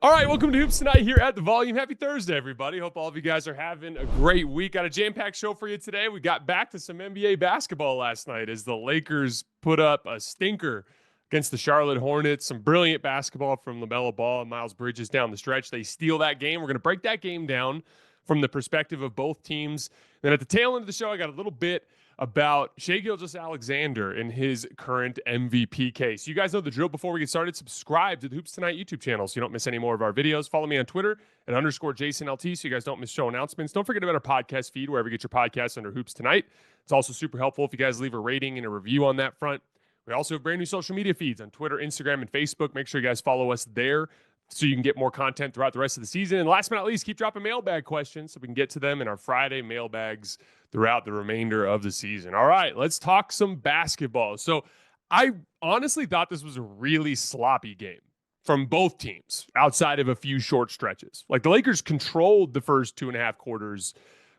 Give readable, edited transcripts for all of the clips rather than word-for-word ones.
All right, welcome to Hoops Tonight here at The Volume. Happy Thursday, everybody. Hope all of you guys are having a great week. Got a jam-packed show for you today. We got back to some NBA basketball last night as the Lakers put up a stinker against the Charlotte Hornets. Some brilliant basketball from LaMelo Ball and Miles Bridges down the stretch. They steal that game. We're going to break that game down from the perspective of both teams. Then at the tail end of the show, I got a little bit about Shai Gilgeous-Alexander and his current MVP case. You guys know the drill. Before we get started, subscribe to the Hoops Tonight YouTube channel so you don't miss any more of our videos. Follow me on Twitter at _JasonLT so you guys don't miss show announcements. Don't forget about our podcast feed wherever you get your podcasts under Hoops Tonight. It's also super helpful if you guys leave a rating and a review on that front. We also have brand new social media feeds on Twitter, Instagram, and Facebook. Make sure you guys follow us there so you can get more content throughout the rest of the season. And last but not least, keep dropping mailbag questions so we can get to them in our Friday mailbags throughout the remainder of the season. All right, let's talk some basketball. So I honestly thought this was a really sloppy game from both teams outside of a few short stretches. Like the Lakers controlled the first 2.5 quarters,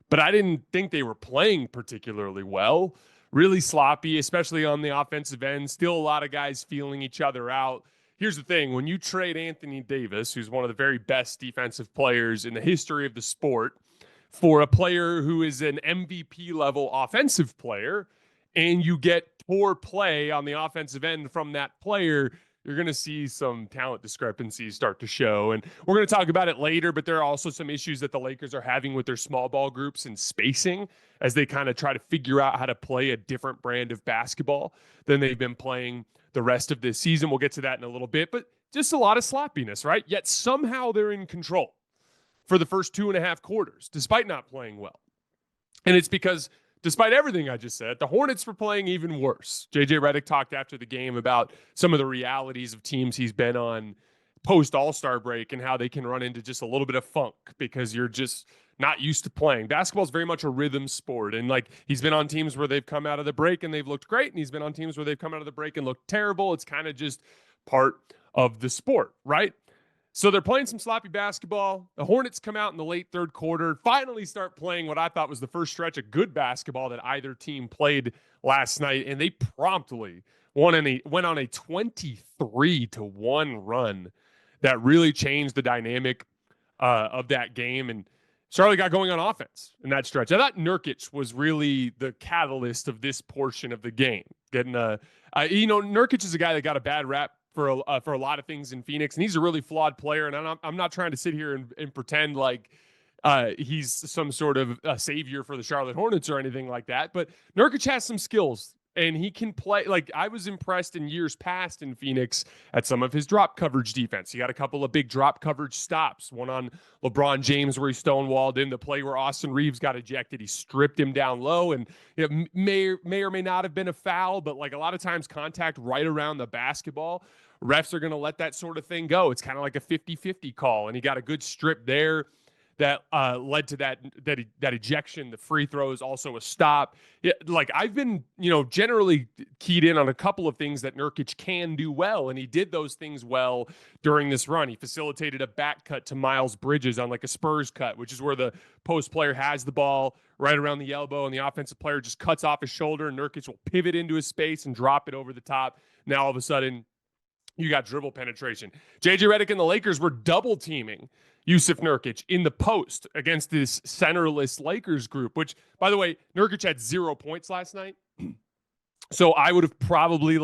but I didn't think they were playing particularly well. Really sloppy, especially on the offensive end. Still a lot of guys feeling each other out. Here's the thing. When you trade Anthony Davis, who's one of the very best defensive players in the history of the sport, for a player who is an MVP level offensive player, and you get poor play on the offensive end from that player, you're going to see some talent discrepancies start to show. And we're going to talk about it later, but there are also some issues that the Lakers are having with their small ball groups and spacing as they kind of try to figure out how to play a different brand of basketball than they've been playing the rest of this season. We'll get to that in a little bit, but just a lot of sloppiness, right? Yet somehow they're in control for the first 2.5 quarters, despite not playing well. And it's because, despite everything I just said, the Hornets were playing even worse. JJ Redick talked after the game about some of the realities of teams he's been on post All-Star break and how they can run into just a little bit of funk because you're just not used to playing. Basketball is very much a rhythm sport. And like he's been on teams where they've come out of the break and they've looked great. And he's been on teams where they've come out of the break and looked terrible. It's kind of just part of the sport, right? So they're playing some sloppy basketball. The Hornets come out in the late third quarter, finally start playing what I thought was the first stretch of good basketball that either team played last night, and they promptly went on a 23-1 run that really changed the dynamic of that game. And Charlotte got going on offense in that stretch. I thought Nurkic was really the catalyst of this portion of the game. Nurkic is a guy that got a bad rap for a lot of things in Phoenix, and he's a really flawed player. And I'm not trying to sit here and pretend like he's some sort of a savior for the Charlotte Hornets or anything like that. But Nurkic has some skills, and he can play. Like I was impressed in years past in Phoenix at some of his drop coverage defense. He got a couple of big drop coverage stops. One on LeBron James where he stonewalled him. The play where Austin Reeves got ejected, he stripped him down low, and it may or may not have been a foul, but like a lot of times contact right around the basketball, refs are going to let that sort of thing go. It's kind of like a 50-50 call, and he got a good strip there that led to that ejection. The free throws, also a stop. Like I've been, generally keyed in on a couple of things that Nurkic can do well, and he did those things well during this run. He facilitated a back cut to Miles Bridges on like a Spurs cut, which is where the post player has the ball right around the elbow, and the offensive player just cuts off his shoulder, and Nurkic will pivot into his space and drop it over the top. Now all of a sudden, you got dribble penetration. JJ Redick and the Lakers were double teaming Yusuf Nurkic in the post against this centerless Lakers group, which, by the way, Nurkic had 0 points last night. So I would have probably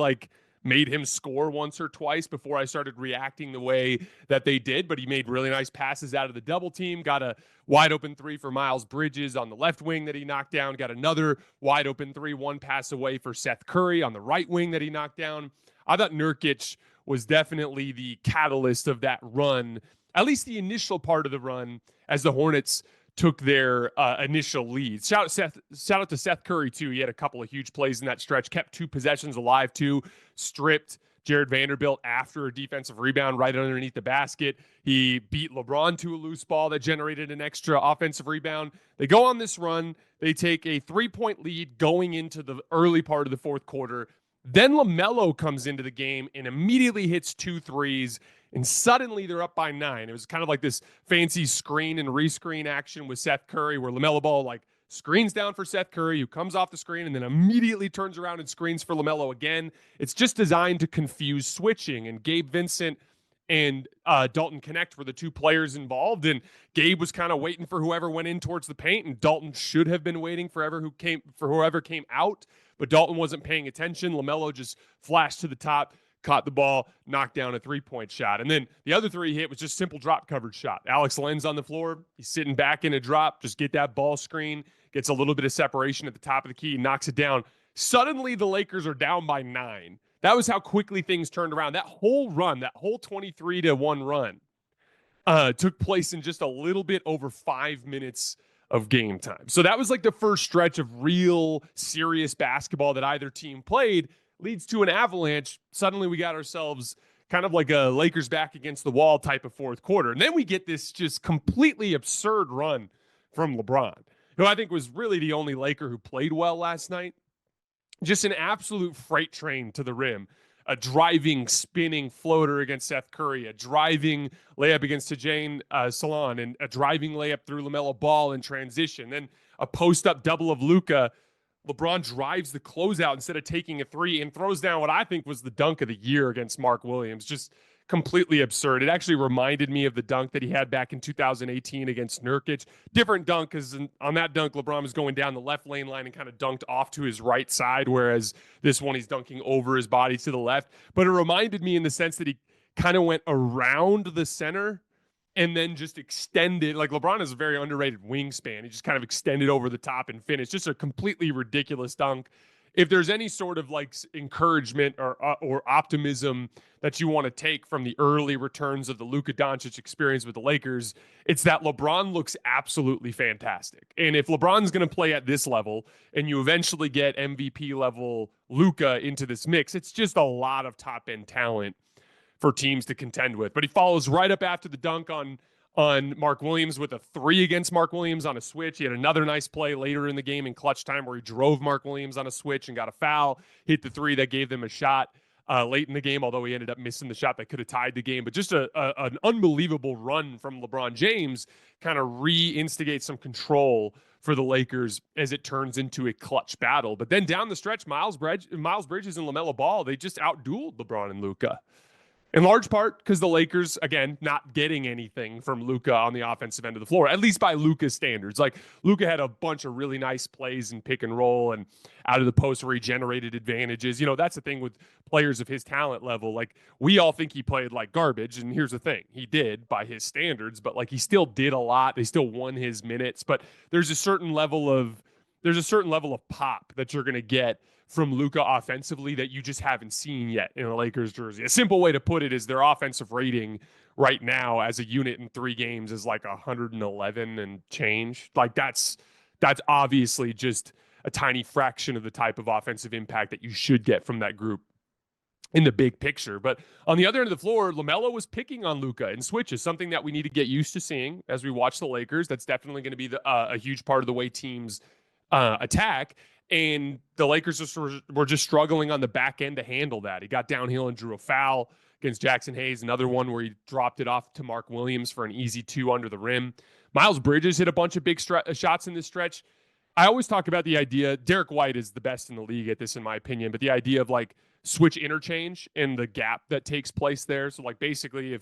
made him score once or twice before I started reacting the way that they did. But he made really nice passes out of the double team, got a wide open three for Miles Bridges on the left wing that he knocked down, got another wide open 3-1 pass away for Seth Curry on the right wing that he knocked down. I thought Nurkic was definitely the catalyst of that run, at least the initial part of the run, as the Hornets took their initial lead. Shout out to Seth Curry, too. He had a couple of huge plays in that stretch, kept 2 possessions alive, too, stripped Jared Vanderbilt after a defensive rebound right underneath the basket. He beat LeBron to a loose ball that generated an extra offensive rebound. They go on this run. They take a 3-point lead going into the early part of the fourth quarter. Then LaMelo comes into the game and immediately hits 2 threes, and suddenly they're up by 9. It was kind of like this fancy screen and rescreen action with Seth Curry where LaMelo Ball screens down for Seth Curry, who comes off the screen and then immediately turns around and screens for LaMelo again. It's just designed to confuse switching, and Gabe Vincent and Dalton Connect were the two players involved, and Gabe was kind of waiting for whoever went in towards the paint, and Dalton should have been waiting for whoever came out, but Dalton wasn't paying attention. LaMelo just flashed to the top, caught the ball, knocked down a three-point shot. And then the other three he hit was just simple drop coverage shot. Alex Len's on the floor. He's sitting back in a drop, just get that ball screen, gets a little bit of separation at the top of the key, knocks it down. Suddenly the Lakers are down by 9. That was how quickly things turned around. That whole run, that whole 23-1 run took place in just a little bit over 5 minutes of game time. So that was like the first stretch of real serious basketball that either team played, leads to an avalanche. Suddenly we got ourselves kind of like a Lakers back against the wall type of fourth quarter. And then we get this just completely absurd run from LeBron, who I think was really the only Laker who played well last night. Just an absolute freight train to the rim. A driving, spinning floater against Seth Curry, a driving layup against Tajane Salon, and a driving layup through LaMelo Ball in transition. Then a post-up double of Luka. LeBron drives the closeout instead of taking a three and throws down what I think was the dunk of the year against Mark Williams. Just completely absurd. It actually reminded me of the dunk that he had back in 2018 against Nurkic. Different dunk, because on that dunk, LeBron was going down the left lane line and kind of dunked off to his right side, whereas this one he's dunking over his body to the left. But it reminded me in the sense that he kind of went around the center and then just extended. Like, LeBron has a very underrated wingspan. He just kind of extended over the top and finished. Just a completely ridiculous dunk. If there's any sort of like encouragement or optimism that you want to take from the early returns of the Luka Doncic experience with the Lakers, it's that LeBron looks absolutely fantastic. And if LeBron's going to play at this level and you eventually get MVP level Luka into this mix, it's just a lot of top end talent for teams to contend with. But he follows right up after the dunk on Mark Williams with a three against Mark Williams on a switch. He had another nice play later in the game in clutch time where he drove Mark Williams on a switch and got a foul, hit the three that gave them a shot late in the game, although he ended up missing the shot that could have tied the game. But just an unbelievable run from LeBron James kind of reinstigates some control for the Lakers as it turns into a clutch battle. But then down the stretch, Miles Bridges and LaMelo Ball, they just outdueled LeBron and Luka. In large part because the Lakers, again, not getting anything from Luka on the offensive end of the floor, at least by Luka's standards. Like, Luka had a bunch of really nice plays in pick and roll and out of the post where he generated advantages. You know, that's the thing with players of his talent level. Like, we all think he played like garbage, and here's the thing. He did by his standards, but, like, he still did a lot. They still won his minutes, but there's a certain level of pop that you're going to get from Luka offensively that you just haven't seen yet in a Lakers jersey. A simple way to put it is their offensive rating right now as a unit in 3 games is like 111 and change. Like, that's obviously just a tiny fraction of the type of offensive impact that you should get from that group in the big picture. But on the other end of the floor, LaMelo was picking on Luka and switches, something that we need to get used to seeing as we watch the Lakers. That's definitely going to be a huge part of the way teams attack. And the Lakers were just struggling on the back end to handle that. He got downhill and drew a foul against Jackson Hayes, another one where he dropped it off to Mark Williams for an easy 2 under the rim. Miles Bridges hit a bunch of big shots in this stretch. I always talk about the idea, Derek White is the best in the league at this in my opinion, but the idea of like switch interchange and the gap that takes place there. So like basically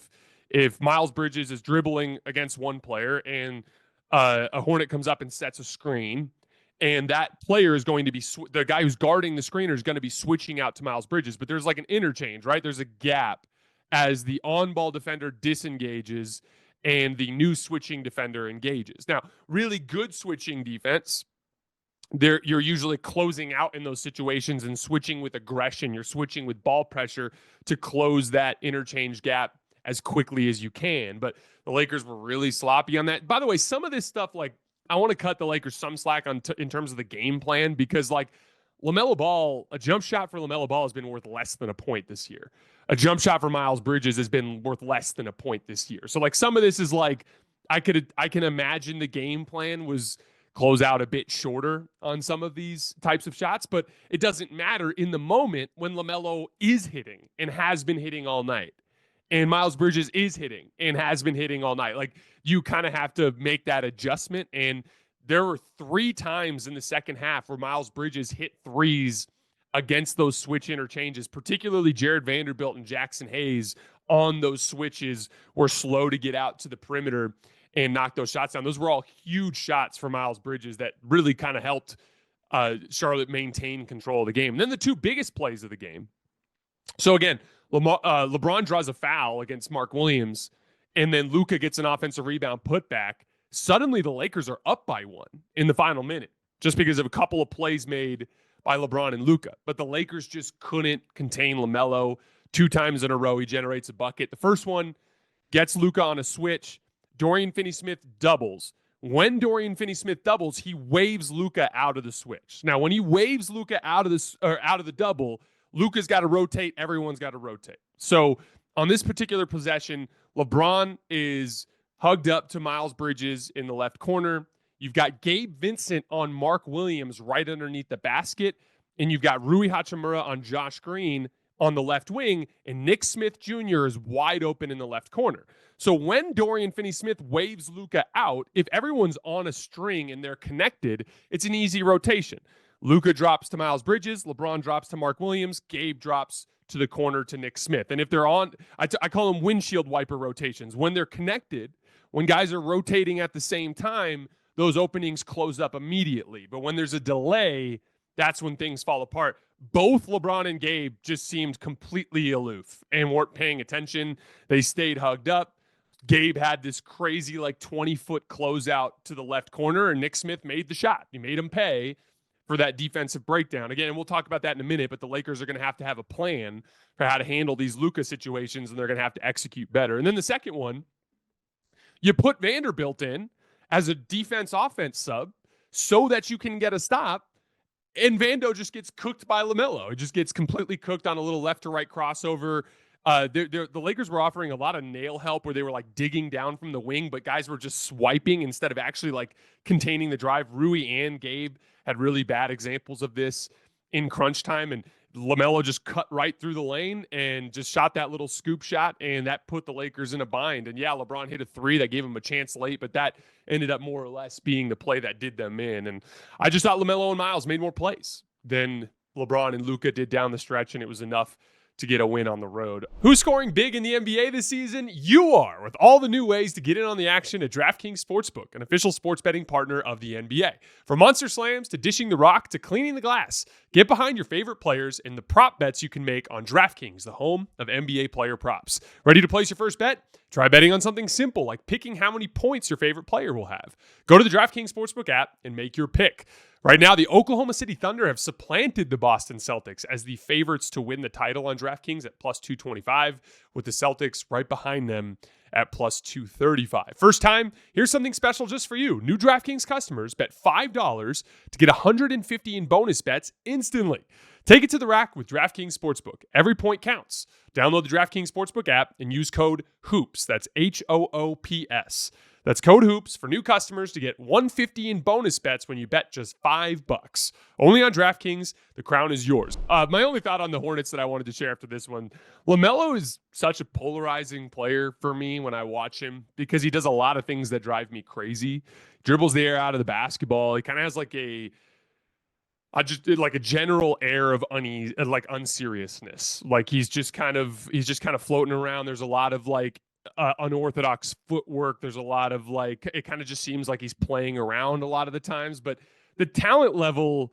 if Miles Bridges is dribbling against one player and a Hornet comes up and sets a screen, and that player is going to be the guy who's guarding the screener is going to be switching out to Miles Bridges. But there's like an interchange, right? There's a gap as the on-ball defender disengages and the new switching defender engages. Now, really good switching defense, you're usually closing out in those situations and switching with aggression. You're switching with ball pressure to close that interchange gap as quickly as you can. But the Lakers were really sloppy on that. By the way, some of this stuff, like, I want to cut the Lakers some slack in terms of the game plan because, like, LaMelo Ball, a jump shot for LaMelo Ball has been worth less than a point this year. A jump shot for Miles Bridges has been worth less than a point this year. So, like, some of this is like I can imagine the game plan was close out a bit shorter on some of these types of shots, but it doesn't matter in the moment when LaMelo is hitting and has been hitting all night. And Miles Bridges is hitting and has been hitting all night. Like, you kind of have to make that adjustment. And there were 3 times in the second half where Miles Bridges hit threes against those switch interchanges, particularly Jared Vanderbilt and Jackson Hayes on those switches were slow to get out to the perimeter and knock those shots down. Those were all huge shots for Miles Bridges that really kind of helped Charlotte maintain control of the game. And then the two biggest plays of the game. So again, LeBron draws a foul against Mark Williams, and then Luka gets an offensive rebound putback. Suddenly the Lakers are up by one in the final minute just because of a couple of plays made by LeBron and Luka. But the Lakers just couldn't contain LaMelo. 2 times in a row, he generates a bucket. The first one gets Luka on a switch. Dorian Finney-Smith doubles. When Dorian Finney-Smith doubles, he waves Luka out of the switch. Now, when he waves Luka out of the double, Luka's got to rotate. Everyone's got to rotate. So on this particular possession, LeBron is hugged up to Miles Bridges in the left corner. You've got Gabe Vincent on Mark Williams right underneath the basket. And you've got Rui Hachimura on Josh Green on the left wing. And Nick Smith Jr. is wide open in the left corner. So when Dorian Finney-Smith waves Luka out, if everyone's on a string and they're connected, it's an easy rotation. Luka drops to Miles Bridges. LeBron drops to Mark Williams. Gabe drops to the corner to Nick Smith. And if they're on, I call them windshield wiper rotations. When they're connected, when guys are rotating at the same time, those openings close up immediately. But when there's a delay, that's when things fall apart. Both LeBron and Gabe just seemed completely aloof and weren't paying attention. They stayed hugged up. Gabe had this crazy 20-foot closeout to the left corner, and Nick Smith made the shot. He made him pay for that defensive breakdown. Again, and we'll talk about that in a minute, but the Lakers are going to have a plan for how to handle these Luka situations, and they're going to have to execute better. And then the second one, you put Vanderbilt in as a defense-offense sub so that you can get a stop, and Vando just gets cooked by LaMelo. It just gets completely cooked on a little left-to-right crossover. The Lakers were offering a lot of nail help where they were digging down from the wing, but guys were just swiping instead of actually containing the drive. Rui and Gabe had really bad examples of this in crunch time, and LaMelo just cut right through the lane and just shot that little scoop shot, and that put the Lakers in a bind. And yeah, LeBron hit a 3 that gave him a chance late, but that ended up more or less being the play that did them in. And I just thought LaMelo and Miles made more plays than LeBron and Luka did down the stretch, and it was enough to get a win on the road. Who's scoring big in the NBA this season? You are, with all the new ways to get in on the action at DraftKings Sportsbook, an official sports betting partner of the NBA. From monster slams to dishing the rock to cleaning the glass, get behind your favorite players and the prop bets you can make on DraftKings, the home of NBA player props. Ready to place your first bet? Try betting on something simple like picking how many points your favorite player will have. Go to the DraftKings Sportsbook app and make your pick. Right now, the Oklahoma City Thunder have supplanted the Boston Celtics as the favorites to win the title on DraftKings at plus 225, with the Celtics right behind them at plus 235. First time, here's something special just for you. New DraftKings customers bet $5 to get $150 in bonus bets instantly. Take it to the rack with DraftKings Sportsbook. Every point counts. Download the DraftKings Sportsbook app and use code HOOPS. That's HOOPS. That's code HOOPS for new customers to get $150 in bonus bets when you bet just $5. Only on DraftKings. The crown is yours. My only thought on the Hornets that I wanted to share after this one, LaMelo is such a polarizing player for me when I watch him because he does a lot of things that drive me crazy. Dribbles the air out of the basketball. He kind of has a general air of unseriousness. He's just kind of floating around. There's a lot of unorthodox footwork. There's a lot of it kind of just seems like he's playing around a lot of the times, but the talent level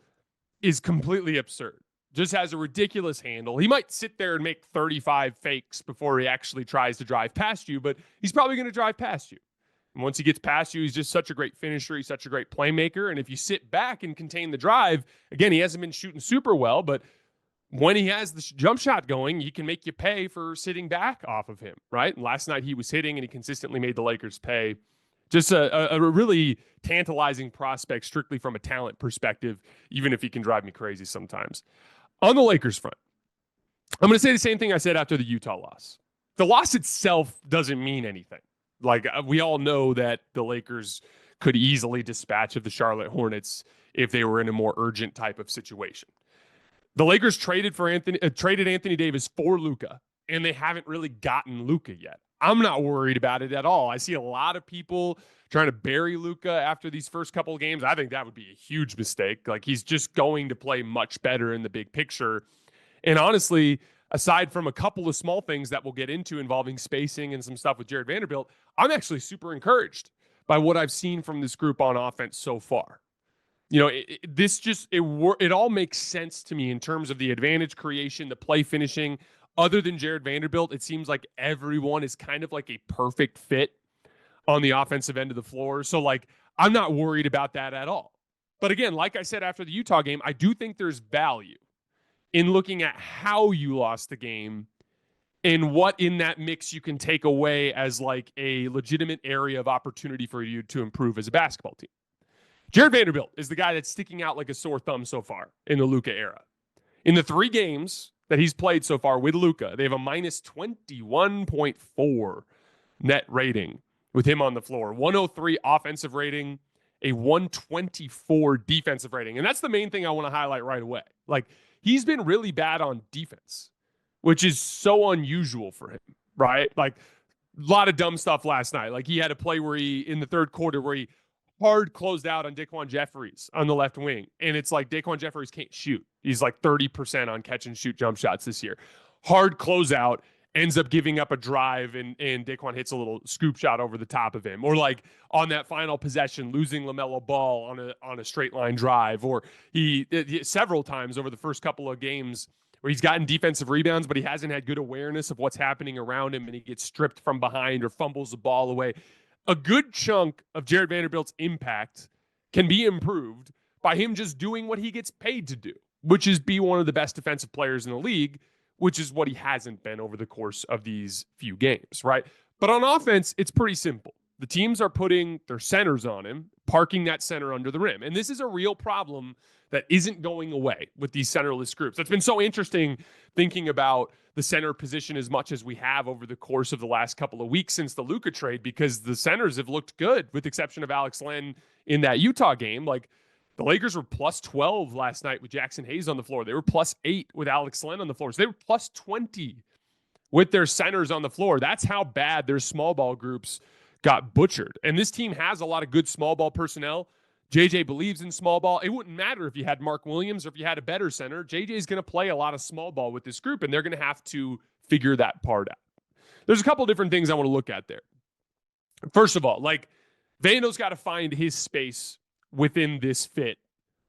is completely absurd. Just has a ridiculous handle. He might sit there and make 35 fakes before he actually tries to drive past you, but he's probably going to drive past you. And once he gets past you, he's just such a great finisher. He's such a great playmaker. And if you sit back and contain the drive, again, he hasn't been shooting super well, but when he has the jump shot going, he can make you pay for sitting back off of him, right? And last night he was hitting, and he consistently made the Lakers pay. Just a really tantalizing prospect strictly from a talent perspective, even if he can drive me crazy sometimes. On the Lakers front, I'm going to say the same thing I said after the Utah loss. The loss itself doesn't mean anything. We all know that the Lakers could easily dispatch of the Charlotte Hornets if they were in a more urgent type of situation. The Lakers traded Anthony Davis for Luka, and they haven't really gotten Luka yet. I'm not worried about it at all. I see a lot of people trying to bury Luka after these first couple of games. I think that would be a huge mistake. He's just going to play much better in the big picture. And honestly, aside from a couple of small things that we'll get into involving spacing and some stuff with Jared Vanderbilt, I'm actually super encouraged by what I've seen from this group on offense so far. You know, it all makes sense to me in terms of the advantage creation, the play finishing. Other than Jared Vanderbilt, it seems like everyone is kind of like a perfect fit on the offensive end of the floor. So, like, I'm not worried about that at all. But again, like I said after the Utah game, I do think there's value in looking at how you lost the game and what in that mix you can take away as like a legitimate area of opportunity for you to improve as a basketball team. Jared Vanderbilt is the guy that's sticking out like a sore thumb so far in the Luka era. In the 3 games that he's played so far with Luka, they have a minus 21.4 net rating with him on the floor, 103 offensive rating, a 124 defensive rating. And that's the main thing I want to highlight right away. Like, he's been really bad on defense, which is so unusual for him, right? Like, a lot of dumb stuff last night. Like, he had a play where in the third quarter, where he hard closed out on Daquan Jeffries on the left wing. And it's like Daquan Jeffries can't shoot. He's like 30% on catch and shoot jump shots this year. Hard closeout, ends up giving up a drive, and Daquan hits a little scoop shot over the top of him. Or like on that final possession, losing LaMelo Ball on a straight line drive. Or he several times over the first couple of games where he's gotten defensive rebounds, but he hasn't had good awareness of what's happening around him, and he gets stripped from behind or fumbles the ball away. A good chunk of Jared Vanderbilt's impact can be improved by him just doing what he gets paid to do, which is be one of the best defensive players in the league, which is what he hasn't been over the course of these few games, right? But on offense, it's pretty simple. The teams are putting their centers on him, parking that center under the rim. And this is a real problem that isn't going away with these centerless groups. It's been so interesting thinking about the center position as much as we have over the course of the last couple of weeks since the Luka trade, because the centers have looked good, with the exception of Alex Len in that Utah game. Like, the Lakers were plus 12 last night with Jackson Hayes on the floor. They were plus 8 with Alex Len on the floor. So they were plus 20 with their centers on the floor. That's how bad their small ball groups got butchered. And this team has a lot of good small ball personnel. JJ believes in small ball. It wouldn't matter if you had Mark Williams or if you had a better center. JJ is going to play a lot of small ball with this group, and they're going to have to figure that part out. There's a couple different things I want to look at there. First of all, like, Vando's got to find his space within this fit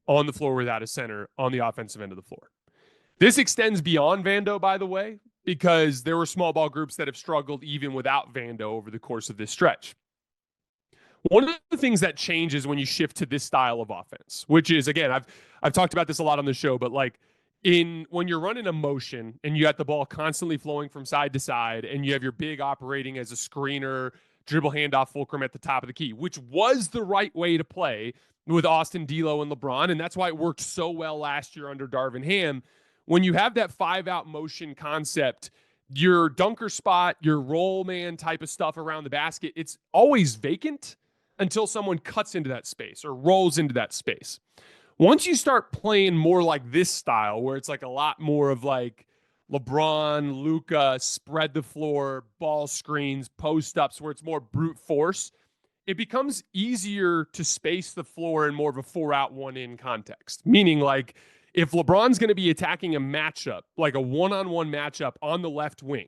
on the floor without a center on the offensive end of the floor. This extends beyond Vando, by the way, because there were small ball groups that have struggled even without Vando over the course of this stretch. One of the things that changes when you shift to this style of offense, which is, again, I've talked about this a lot on the show, but like when you're running a motion and you got the ball constantly flowing from side to side, and you have your big operating as a screener, dribble handoff fulcrum at the top of the key, which was the right way to play with Austin, D'Lo, and LeBron, and that's why it worked so well last year under Darvin Ham. When you have that 5-out motion concept, your dunker spot, your roll man type of stuff around the basket, it's always vacant until someone cuts into that space or rolls into that space. Once you start playing more like this style, where it's like a lot more of like LeBron, Luka, spread the floor, ball screens, post-ups, where it's more brute force, it becomes easier to space the floor in more of a 4-out, 1-in context. Meaning, like, if LeBron's going to be attacking a matchup, like a one-on-one matchup on the left wing,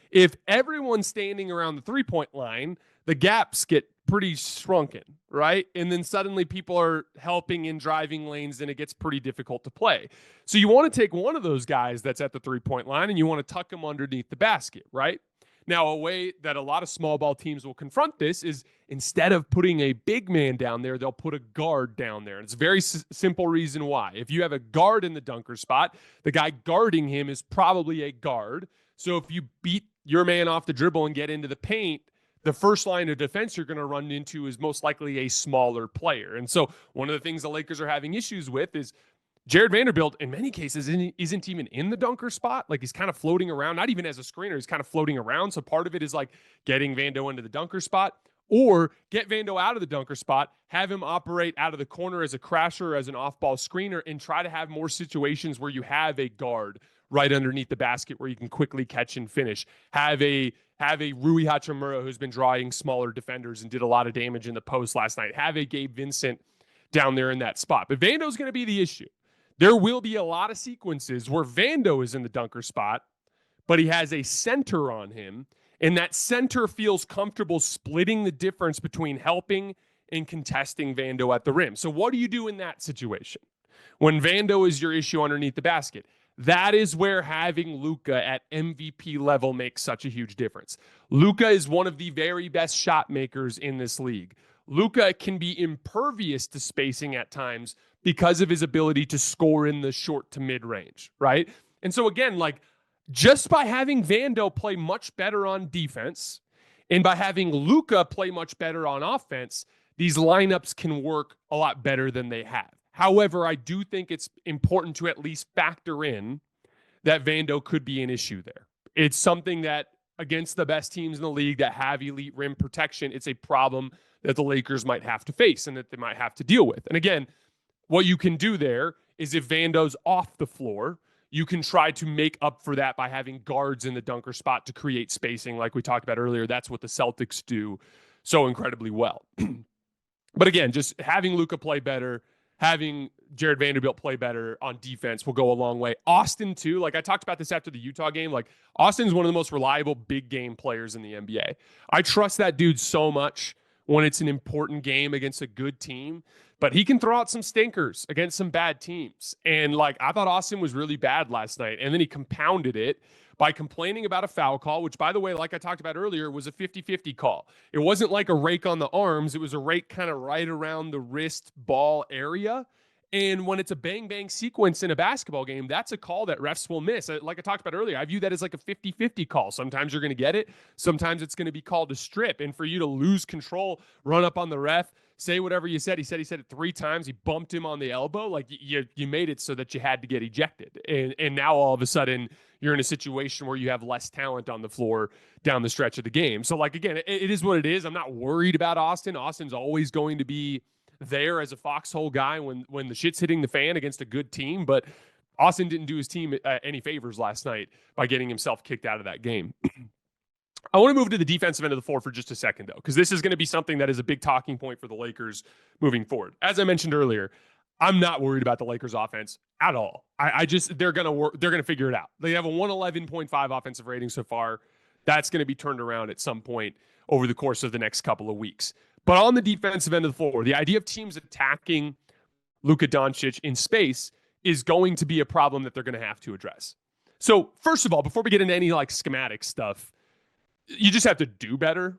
if everyone's standing around the three-point line, the gaps get pretty shrunken, right? And then suddenly people are helping in driving lanes, and it gets pretty difficult to play. So you want to take one of those guys that's at the three-point line, and you want to tuck him underneath the basket, right? Now, a way that a lot of small ball teams will confront this is, instead of putting a big man down there, they'll put a guard down there. And it's a very simple reason why. If you have a guard in the dunker spot, the guy guarding him is probably a guard. So if you beat your man off the dribble and get into the paint, the first line of defense you're going to run into is most likely a smaller player. And so one of the things the Lakers are having issues with is Jared Vanderbilt, in many cases, isn't even in the dunker spot. Like, he's kind of floating around, not even as a screener. He's kind of floating around. So part of it is like getting Vando into the dunker spot, or get Vando out of the dunker spot, have him operate out of the corner as a crasher, as an off-ball screener, and try to have more situations where you have a guard right underneath the basket where you can quickly catch and finish. Have a Rui Hachimura, who's been drawing smaller defenders and did a lot of damage in the post last night. Have a Gabe Vincent down there in that spot. But Vando's going to be the issue. There will be a lot of sequences where Vando is in the dunker spot, but he has a center on him, and that center feels comfortable splitting the difference between helping and contesting Vando at the rim. So what do you do in that situation? When Vando is your issue underneath the basket, that is where having Luka at MVP level makes such a huge difference. Luka is one of the very best shot makers in this league. Luka can be impervious to spacing at times because of his ability to score in the short to mid range, right? And so again, like just by having Vando play much better on defense and by having Luka play much better on offense, these lineups can work a lot better than they have. However, I do think it's important to at least factor in that Vando could be an issue there. It's something that against the best teams in the league that have elite rim protection, it's a problem that the Lakers might have to face and that they might have to deal with. And again, what you can do there is if Vando's off the floor, you can try to make up for that by having guards in the dunker spot to create spacing like we talked about earlier. That's what the Celtics do so incredibly well. But again, just having Luka play better, having Jared Vanderbilt play better on defense will go a long way. Austin, too. Like I talked about this after the Utah game. Like Austin's one of the most reliable big game players in the NBA. I trust that dude so much when it's an important game against a good team. But he can throw out some stinkers against some bad teams. And like I thought Austin was really bad last night. And then he compounded it by complaining about a foul call, which, by the way, like I talked about earlier, was a 50-50 call. It wasn't like a rake on the arms. It was a rake kind of right around the wrist ball area. And when it's a bang-bang sequence in a basketball game, that's a call that refs will miss. Like I talked about earlier, I view that as like a 50-50 call. Sometimes you're going to get it. Sometimes it's going to be called a strip. And for you to lose control, run up on the ref, say whatever you said. He said it 3 times. He bumped him on the elbow. Like you made it so that you had to get ejected. And now all of a sudden you're in a situation where you have less talent on the floor down the stretch of the game. So like, again, it is what it is. I'm not worried about Austin. Austin's always going to be there as a foxhole guy when the shit's hitting the fan against a good team. But Austin didn't do his team any favors last night by getting himself kicked out of that game. I want to move to the defensive end of the floor for just a second, though, because this is going to be something that is a big talking point for the Lakers moving forward. As I mentioned earlier, I'm not worried about the Lakers offense at all. I just, they're going to figure it out. They have a 111.5 offensive rating so far. That's going to be turned around at some point over the course of the next couple of weeks. But on the defensive end of the floor, the idea of teams attacking Luka Doncic in space is going to be a problem that they're going to have to address. So first of all, before we get into any like schematic stuff, you just have to do better.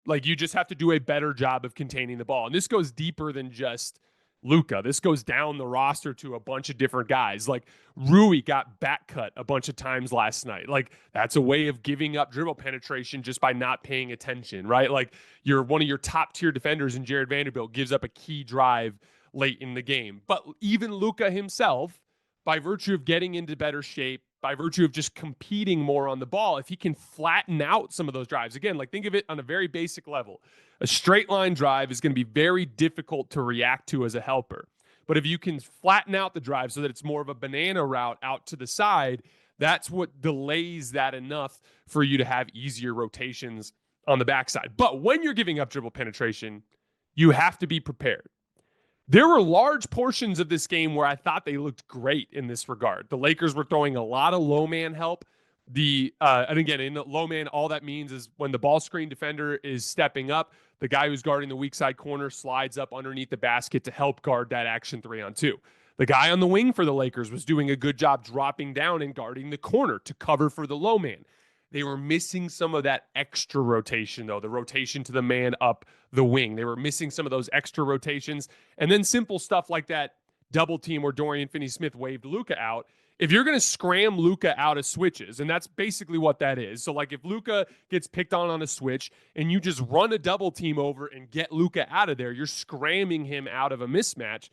Like you just have to do a better job of containing the ball. And this goes deeper than just Luka. This goes down the roster to a bunch of different guys. Like Rui got back cut a bunch of times last night. Like that's a way of giving up dribble penetration just by not paying attention, right? Like you're one of your top tier defenders in Jared Vanderbilt gives up a key drive late in the game. But even Luka himself, by virtue of getting into better shape, by virtue of just competing more on the ball, if he can flatten out some of those drives, again, like think of it on a very basic level. A straight line drive is going to be very difficult to react to as a helper. But if you can flatten out the drive so that it's more of a banana route out to the side, that's what delays that enough for you to have easier rotations on the backside. But when you're giving up dribble penetration, you have to be prepared. There were large portions of this game where I thought they looked great in this regard. The Lakers were throwing a lot of low man help. And again, in the low man, all that means is when the ball screen defender is stepping up, the guy who's guarding the weak side corner slides up underneath the basket to help guard that action 3-on-2. The guy on the wing for the Lakers was doing a good job dropping down and guarding the corner to cover for the low man. They were missing some of that extra rotation, though, the rotation to the man up the wing. They were missing some of those extra rotations. And then simple stuff like that double team where Dorian Finney-Smith waved Luka out. If you're going to scram Luka out of switches, and that's basically what that is. So, like, if Luka gets picked on a switch and you just run a double team over and get Luka out of there, you're scramming him out of a mismatch.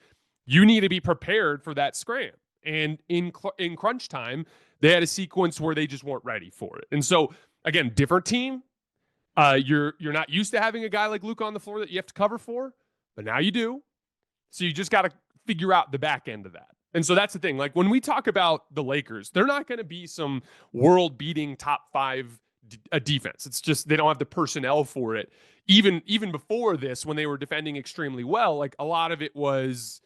You need to be prepared for that scram. And in crunch time, they had a sequence where they just weren't ready for it. And so, again, different team. You're not used to having a guy like Luka on the floor that you have to cover for, but now you do. So you just got to figure out the back end of that. And so that's the thing. Like when we talk about the Lakers, they're not going to be some world-beating top 5 defense. It's just they don't have the personnel for it. Even before this, when they were defending extremely well, like a lot of it was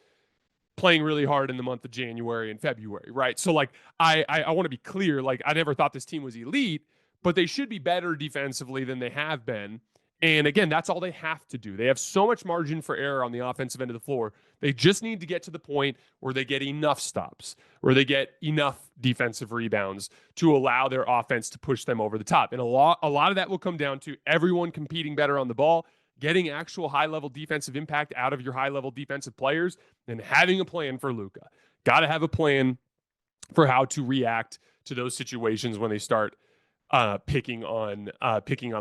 playing really hard in the month of January and February, right? So like I want to be clear, like I never thought this team was elite, but they should be better defensively than they have been. And again, that's all they have to do. They have so much margin for error on the offensive end of the floor. They just need to get to the point where they get enough stops, where they get enough defensive rebounds to allow their offense to push them over the top. And a lot of that will come down to everyone competing better on the ball, getting actual high-level defensive impact out of your high-level defensive players, and having a plan for Luka. Got to have a plan for how to react to those situations when they start picking on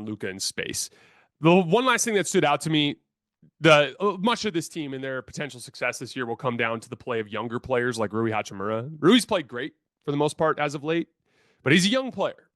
Luka in space. The one last thing that stood out to me, much of this team and their potential success this year will come down to the play of younger players like Rui Hachimura. Rui's played great for the most part as of late, but he's a young player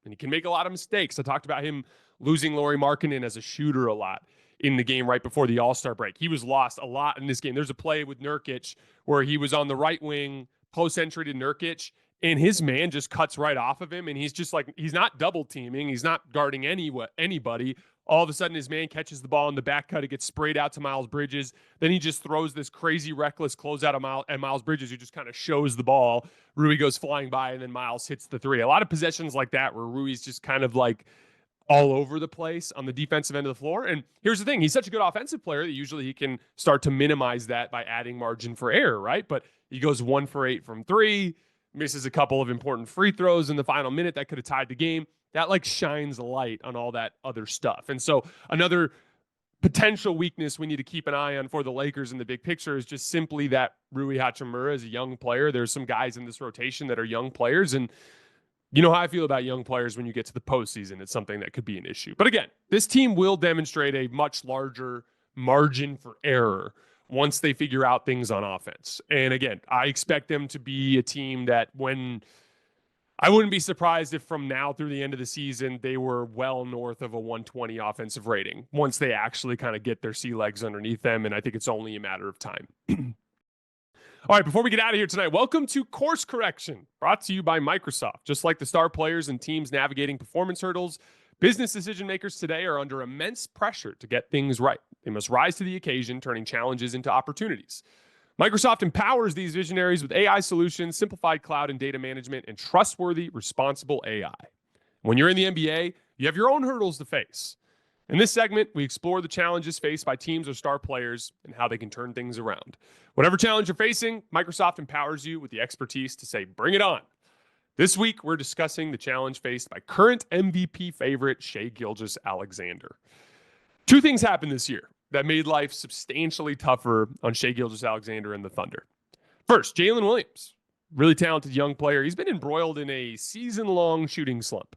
and he can make a lot of mistakes. I talked about him losing Lauri Markkanen as a shooter a lot in the game right before the All-Star break. He was lost a lot in this game. There's a play with Nurkic where he was on the right wing, post entry to Nurkic, and his man just cuts right off of him, and he's just like, he's not double teaming, he's not guarding anybody. All of a sudden, his man catches the ball in the back cut. It gets sprayed out to Miles Bridges. Then he just throws this crazy, reckless closeout at Miles Bridges, who just kind of shows the ball. Rui goes flying by, and then Miles hits the three. A lot of possessions like that where Rui's just kind of like all over the place on the defensive end of the floor. And here's the thing. He's such a good offensive player that usually he can start to minimize that by adding margin for error, right? But he goes 1 for 8 from three, misses a couple of important free throws in the final minute that could have tied the game. That like shines a light on all that other stuff. And so another potential weakness we need to keep an eye on for the Lakers in the big picture is just simply that Rui Hachimura is a young player. There's some guys in this rotation that are young players, and you know how I feel about young players when you get to the postseason. It's something that could be an issue. But again, this team will demonstrate a much larger margin for error once they figure out things on offense. And again, I expect them to be a team that I wouldn't be surprised if from now through the end of the season, they were well north of a 120 offensive rating once they actually kind of get their sea legs underneath them. And I think it's only a matter of time. All right, before we get out of here tonight, welcome to Course Correction, brought to you by Microsoft. Just like the star players and teams navigating performance hurdles, business decision makers today are under immense pressure to get things right. They must rise to the occasion, turning challenges into opportunities. Microsoft empowers these visionaries with AI solutions, simplified cloud and data management, and trustworthy, responsible AI. When you're in the NBA, you have your own hurdles to face. In this segment, we explore the challenges faced by teams or star players and how they can turn things around. Whatever challenge you're facing, Microsoft empowers you with the expertise to say, bring it on. This week, we're discussing the challenge faced by current MVP favorite Shai Gilgeous-Alexander. Two things happened this year that made life substantially tougher on Shai Gilgeous-Alexander and the Thunder. First, Jalen Williams, really talented young player. He's been embroiled in a season-long shooting slump.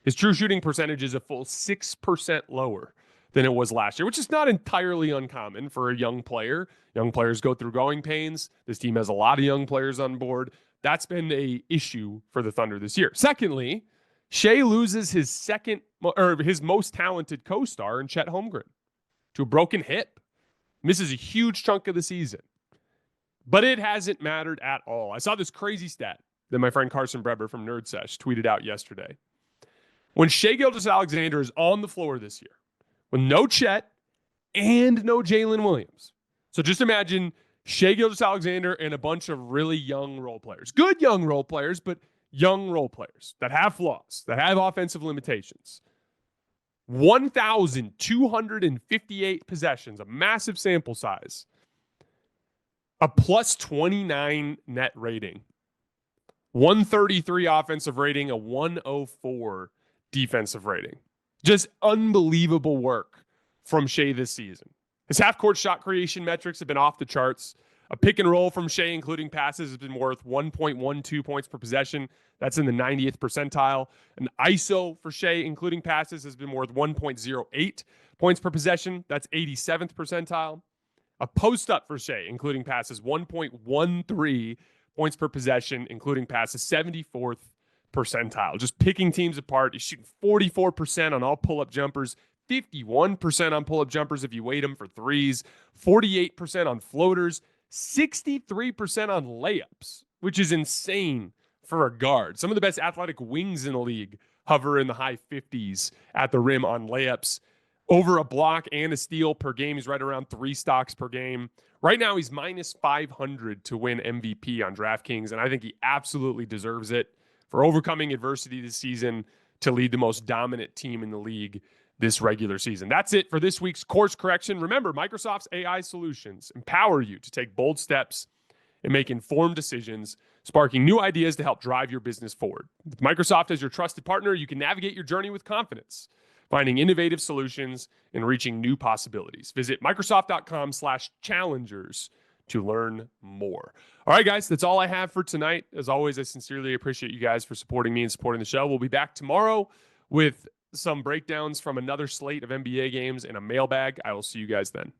His true shooting percentage is a full 6% lower than it was last year, which is not entirely uncommon for a young player. Young players go through growing pains. This team has a lot of young players on board. That's been an issue for the Thunder this year. Secondly, Shai loses his most talented co-star in Chet Holmgren to a broken hip. Misses a huge chunk of the season. But it hasn't mattered at all. I saw this crazy stat that my friend Carson Breber from Nerd Sesh tweeted out yesterday. When Shai Gilgeous-Alexander is on the floor this year, with no Chet and no Jalen Williams. So just imagine Shai Gilgeous-Alexander and a bunch of really young role players. Good young role players, but young role players that have flaws, that have offensive limitations. 1,258 possessions, a massive sample size. A plus 29 net rating. 133 offensive rating, a 104 defensive rating. Just unbelievable work from Shai this season. His half-court shot creation metrics have been off the charts. A pick and roll from Shai, including passes, has been worth 1.12 points per possession. That's in the 90th percentile. An ISO for Shai, including passes, has been worth 1.08 points per possession. That's 87th percentile. A post-up for Shai, including passes, 1.13 points per possession, including passes, 74th percentile. Just picking teams apart. He's shooting 44% on all pull-up jumpers, 51% on pull-up jumpers if you weight them for threes, 48% on floaters, 63% on layups, which is insane for a guard. Some of the best athletic wings in the league hover in the high 50s at the rim on layups. over a block and a steal per game. He's right around 3 stocks per game. Right now, he's minus 500 to win MVP on DraftKings, and I think he absolutely deserves it for overcoming adversity this season to lead the most dominant team in the league this regular season. That's it for this week's course correction. Remember, Microsoft's AI solutions empower you to take bold steps and make informed decisions, sparking new ideas to help drive your business forward. With Microsoft as your trusted partner, you can navigate your journey with confidence, finding innovative solutions and reaching new possibilities. Visit Microsoft.com/challengers to learn more. All right, guys, that's all I have for tonight. As always, I sincerely appreciate you guys for supporting me and supporting the show. We'll be back tomorrow with some breakdowns from another slate of NBA games and a mailbag. I will see you guys then.